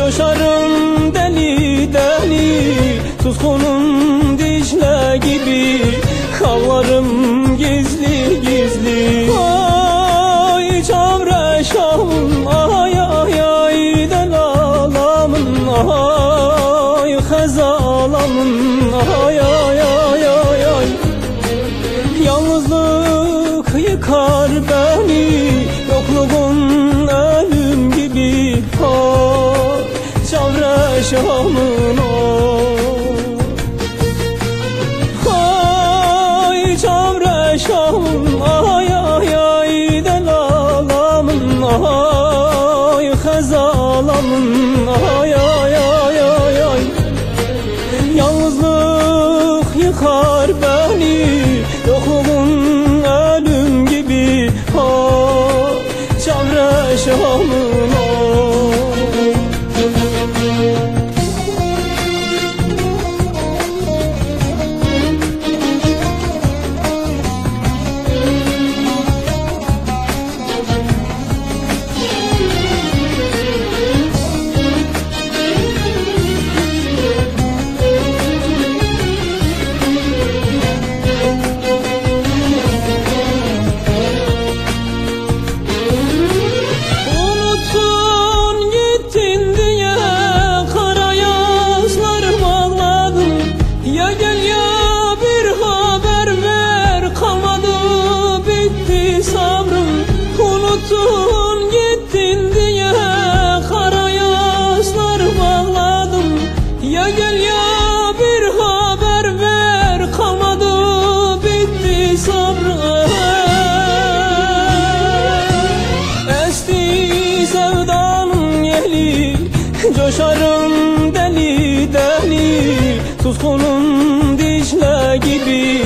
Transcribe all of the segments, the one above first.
Coşarım deli deli, tutkunun Dicle gibi, ağlarım gizli gizli. Ay çavre şahım, ay ay ay delalamın, ay hezalamın, ay ay ay ay ay. Yalnızlık yıkar beni, yokluğun ölüm gibi. Ay çavre şahımın, ay çavre şahım, ay ay ay delalamın, ay hezalamın, ay ay ay ay ay. Yalnızlık yıkar beni, yokluğun ölüm gibi. Ay çavre şahımın, unuttun gittin diye kara yaşlar bağladım. Ya gel ya bir haber ver, kalmadı bitti sabrım. Esti sevdanın yeli, coşarım deli deli, tutkunun Dicle gibi,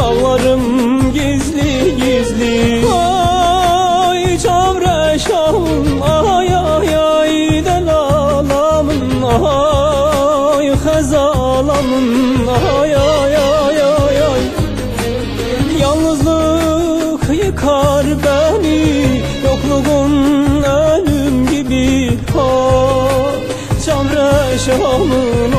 ağlarım gizli gizli. Ay çavre şahım, ay ay ay delalamın, ay hezalamın, ay ay ay ay ay. Yalnızlık yıkar beni, yokluğun ölüm gibi. Ay çavre şahımın,